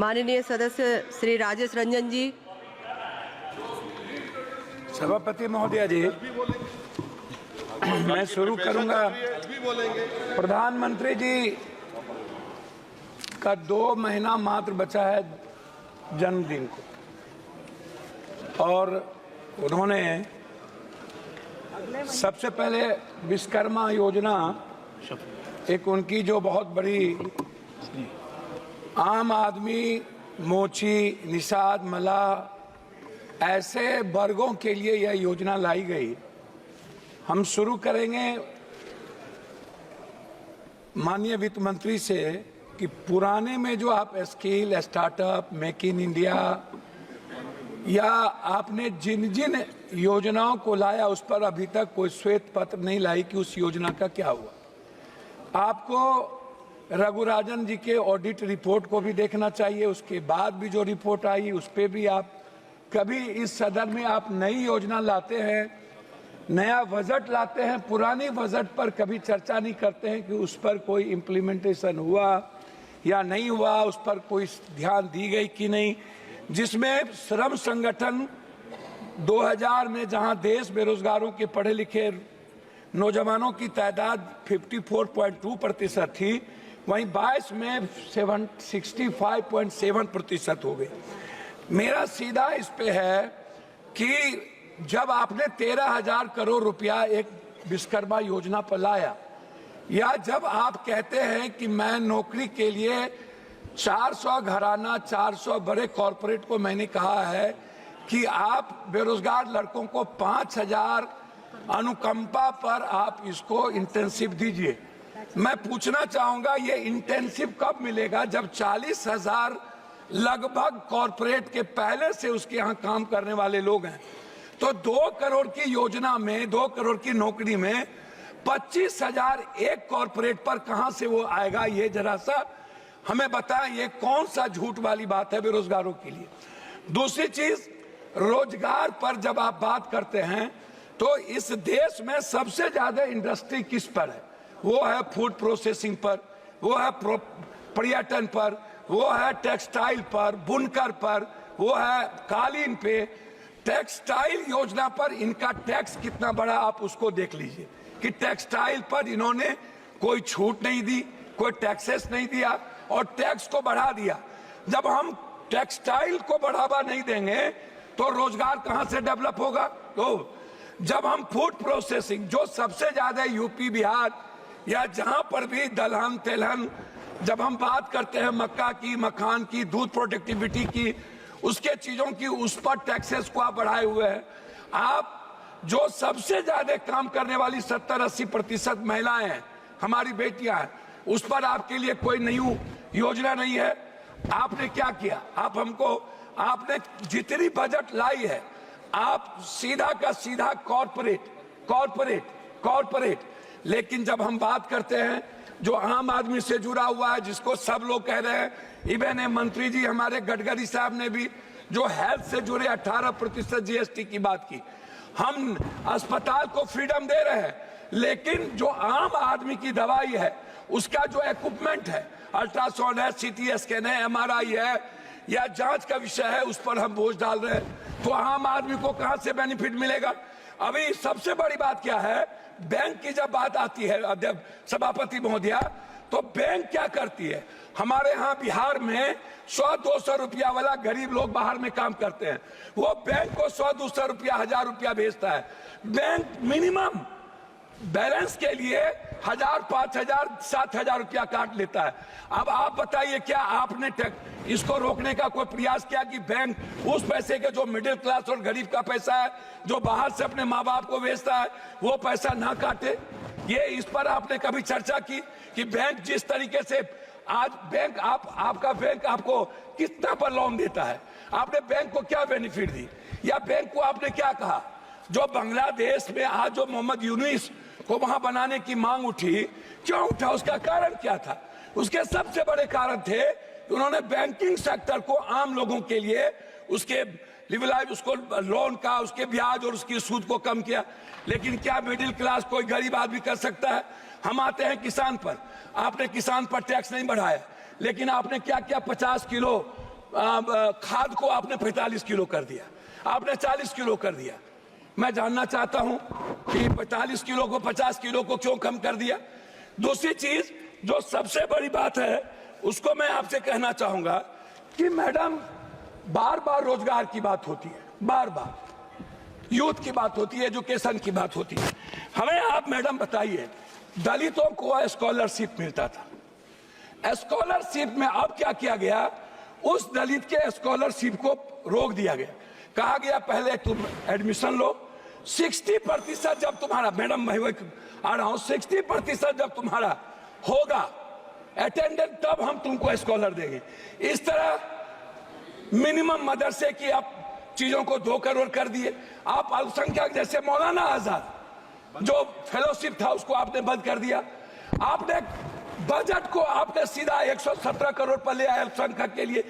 माननीय सदस्य श्री राजेश रंजन जी। सभापति महोदय जी, मैं शुरू करूंगा। प्रधानमंत्री जी का 2 महीना मात्र बचा है जन्मदिन को, और उन्होंने सबसे पहले विश्वकर्मा योजना, एक उनकी जो बहुत बड़ी आम आदमी, मोची, निषाद, मल्लाह ऐसे वर्गों के लिए यह योजना लाई गई। हम शुरू करेंगे माननीय वित्त मंत्री से कि पुराने में जो आप skill, startup, make in India या आपने जिन जिन योजनाओं को लाया उस पर अभी तक कोई श्वेत पत्र नहीं लाई कि उस योजना का क्या हुआ। आपको रघुराजन जी के ऑडिट रिपोर्ट को भी देखना चाहिए। उसके बाद भी जो रिपोर्ट आई उस पर भी आप कभी इस सदन में आप नई योजना लाते हैं, नया बजट लाते हैं, पुरानी बजट पर कभी चर्चा नहीं करते हैं कि उस पर कोई इम्प्लीमेंटेशन हुआ या नहीं हुआ, उस पर कोई ध्यान दी गई कि नहीं। जिसमें श्रम संगठन 2000 में जहां देश बेरोजगारों के पढ़े लिखे नौजवानों की तादाद 54.2% थी, वहीं 22 में 65.7% हो गई। मेरा सीधा इस पे है कि जब आपने 13,000 करोड़ रुपया एक विश्वकर्मा योजना पर लाया, या जब आप कहते हैं कि मैं नौकरी के लिए 400 घराना, 400 बड़े कॉरपोरेट को मैंने कहा है कि आप बेरोजगार लड़कों को 5,000 अनुकंपा पर आप इसको इंटेंसिव दीजिए। मैं पूछना चाहूंगा ये इंटेंसिव कब मिलेगा, जब 40,000 लगभग कॉरपोरेट के पहले से उसके यहाँ काम करने वाले लोग हैं। तो 2 करोड़ की योजना में, 2 करोड़ की नौकरी में 25,000 एक कॉरपोरेट पर कहां से वो आएगा? ये जरा सा हमें बताएं, ये कौन सा झूठ वाली बात है बेरोजगारों के लिए। दूसरी चीज, रोजगार पर जब आप बात करते हैं तो इस देश में सबसे ज्यादा इंडस्ट्री किस पर है? वो है फूड प्रोसेसिंग पर, वो है पर्यटन पर, वो है टेक्सटाइल पर, बुनकर पर, वो है कालीन पे। टेक्सटाइल योजना पर इनका टैक्स कितना बड़ा, आप उसको देख लीजिए कि टेक्सटाइल पर इन्होंने कोई छूट नहीं दी, कोई टैक्सेस नहीं दिया और टैक्स को बढ़ा दिया। जब हम टेक्सटाइल को बढ़ावा नहीं देंगे तो रोजगार कहां से डेवलप होगा? तो जब हम फूड प्रोसेसिंग, जो सबसे ज्यादा यूपी, बिहार या जहां पर भी दलहन तेलहन, जब हम बात करते हैं मक्का की, मखान की, दूध प्रोडक्टिविटी की, उसके चीजों की, उस पर टैक्सेस को आप बढ़ाए हुए हैं। आप जो सबसे ज्यादा काम करने वाली 70-80% महिलाएं हैं, हमारी बेटियां हैं, उस पर आपके लिए कोई नई योजना नहीं है। आपने क्या किया? आप हमको, आपने जितनी बजट लाई है, आप सीधा का सीधा कॉर्पोरेट कॉर्पोरेट कॉर्पोरेट। लेकिन जब हम बात करते हैं जो आम आदमी से जुड़ा हुआ है, जिसको सब लोग कह रहे हैं, इवन मंत्री जी हमारे गडकरी साहब ने भी जो हेल्थ से जुड़े 18% जीएसटी की बात की। हम अस्पताल को फ्रीडम दे रहे हैं, लेकिन जो आम आदमी की दवाई है, उसका जो इक्विपमेंट है, अल्ट्रासाउंड है, सीटी स्कैन है, एमआरआई है या जांच का विषय है, उस पर हम बोझ डाल रहे हैं। तो आम आदमी को कहां से बेनिफिट मिलेगा? अभी सबसे बड़ी बात क्या है, बैंक की जब बात आती है सभापति महोदया, तो बैंक क्या करती है? हमारे यहाँ बिहार में 100-200 रुपया वाला गरीब लोग बाहर में काम करते हैं, वो बैंक को 100-200 रुपया, 1000 रुपया भेजता है। बैंक मिनिमम बैलेंस के लिए 1000, 5000, 7000 रुपया काट लेता है। अब आप बताइए, क्या आपने इसको रोकने का कोई प्रयास किया कि बैंक उस पैसे के, जो मिडिल क्लास और गरीब का पैसा है, जो बाहर से अपने माँ बाप को भेजता है, वो पैसा ना काटे? ये इस पर आपने कभी चर्चा की कि बैंक जिस तरीके से आज बैंक आपका बैंक आपको कितना पर लोन देता है? आपने बैंक को क्या बेनिफिट दी, या बैंक को आपने क्या कहा? जो बांग्लादेश में आज जो मोहम्मद यूनुस को वहां बनाने की मांग उठी, क्यों उठा? उसका कारण क्या था? उसके सबसे बड़े कारण थे कि उन्होंने बैंकिंग सेक्टर को आम लोगों के लिए उसके लिबरलाइज, उसको लोन का, उसके ब्याज और उसकी सूद को कम किया। लेकिन क्या मिडिल क्लास कोई गरीब आदमी कर सकता है? हम आते हैं किसान पर, आपने किसान पर टैक्स नहीं बढ़ाया, लेकिन आपने क्या किया? 50 किलो खाद को आपने 45 किलो कर दिया, आपने 40 किलो कर दिया। मैं जानना चाहता हूं कि 45 किलो को 50 किलो को क्यों कम कर दिया। दूसरी चीज जो सबसे बड़ी बात है उसको मैं आपसे कहना चाहूंगा कि मैडम बार बार रोजगार की बात होती है, बार बार यूथ की बात होती है, एजुकेशन की बात होती है। हमें आप मैडम बताइए, दलितों को स्कॉलरशिप मिलता था, स्कॉलरशिप में अब क्या किया गया, उस दलित के स्कॉलरशिप को रोक दिया गया। कहा गया पहले तुम एडमिशन लो, 60% जब तुम्हारा, मैडम मैं आ रहा हूं, 60% जब तुम्हारा होगा अटेंडेंस तब हम तुमको स्कॉलर देंगे। इस तरह मिनिमम मदरसे की आप चीजों को 2 करोड़ कर दिए। आप अल्पसंख्यक जैसे मौलाना आजाद जो फेलोशिप था उसको आपने बंद कर दिया। आपने बजट को आपने सीधा 117 करोड़ पर ले आए अल्पसंख्यक के लिए।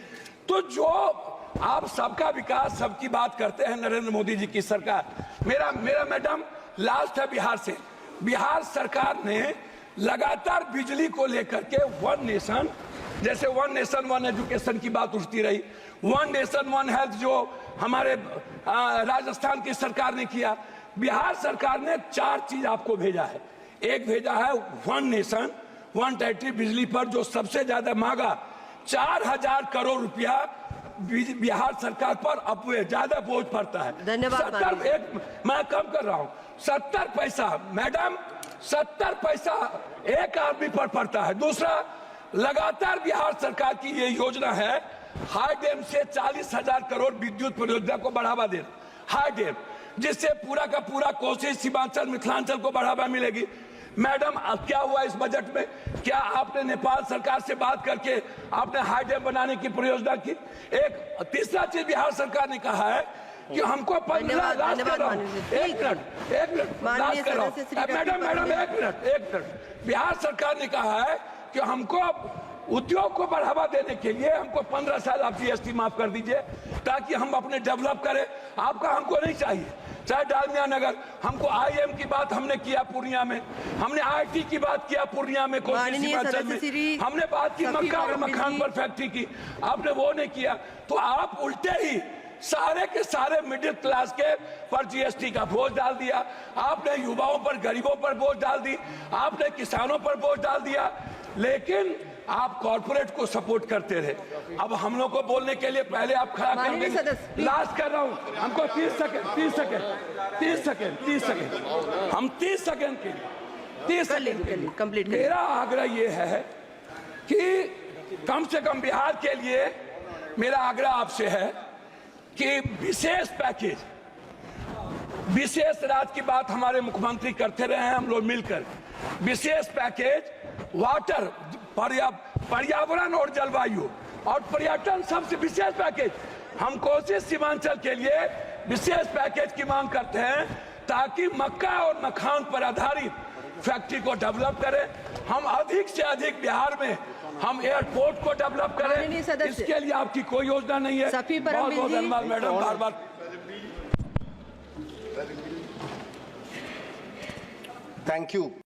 तो जो आप सबका विकास सबकी बात करते हैं नरेंद्र मोदी जी की सरकार। मेरा मैडम लास्ट है बिहार से। बिहार सरकार ने लगातार बिजली को लेकर के वन नेशन, जैसे वन नेशन वन एजुकेशन की बात उठती रही, वन नेशन वन हेल्थ जो हमारे राजस्थान की सरकार ने किया, बिहार सरकार ने 4 चीज आपको भेजा है। एक भेजा है वन नेशन वन टेरिटरी बिजली पर जो सबसे ज्यादा मांगा 4000 करोड़ रुपया बिहार सरकार पर अब ज्यादा बोझ पड़ता है। धन्यवाद। मैं कम कर रहा हूं, 70 पैसा मैडम, 70 पैसा एक आदमी पर पड़ता है। दूसरा, लगातार बिहार सरकार की ये योजना है हाई डैम से 40,000 करोड़ विद्युत परियोजना को बढ़ावा देना, हाई डैम, जिससे पूरा का पूरा कोसी सीमांचल मिथिलांचल को बढ़ावा मिलेगी। मैडम क्या हुआ इस बजट में, क्या आपने नेपाल सरकार से बात करके आपने हाई डैम बनाने की परियोजना की। एक तीसरा चीज बिहार सरकार ने कहा है कि हमको 15 लाख कर रहा हूं, एक मिनट लास्ट कर रहा हूं मैडम, एक मिनट। बिहार सरकार ने कहा है कि हमको उद्योग को बढ़ावा देने के लिए हमको 15 साल आप जीएसटी माफ कर दीजिए ताकि हम अपने डेवलप करें। आपका हमको नहीं चाहिए, चाहे डालमिया नगर, हमको आईएम की बात हमने किया पूर्णिया में, हमने आईटी की बात किया पूर्णिया में, हमने बात की मक्का और मखान पर फैक्ट्री की, आपने वो नहीं किया। तो आप उल्टे ही सारे के सारे मिडिल क्लास के पर जीएसटी का बोझ डाल दिया, आपने युवाओं पर गरीबों पर बोझ डाल दी, आपने किसानों पर बोझ डाल दिया, लेकिन आप कॉर्पोरेट को सपोर्ट करते रहे। अब हम लोग को बोलने के लिए पहले आप खड़ा कर देंगे। लास्ट कर रहा हूं, हमको 30 सेकंड हम 30 सेकंड के लिए कंप्लीट। मेरा आग्रह ये है कि कम से कम बिहार के लिए मेरा आग्रह आपसे है कि विशेष पैकेज, विशेष राज्य की बात हमारे मुख्यमंत्री करते रहे हैं, हम लोग मिलकर विशेष पैकेज वाटर, पर्यावरण और जलवायु और पर्यटन, सबसे विशेष पैकेज हम कोसी सीमांचल के लिए विशेष पैकेज की मांग करते हैं ताकि मक्का और मखान पर आधारित फैक्ट्री को डेवलप करें। हम अधिक से अधिक बिहार में हम एयरपोर्ट को डेवलप करें, इसके लिए आपकी कोई योजना नहीं है। बहुत बहुत धन्यवाद मैडम, बार-बार थैंक यू।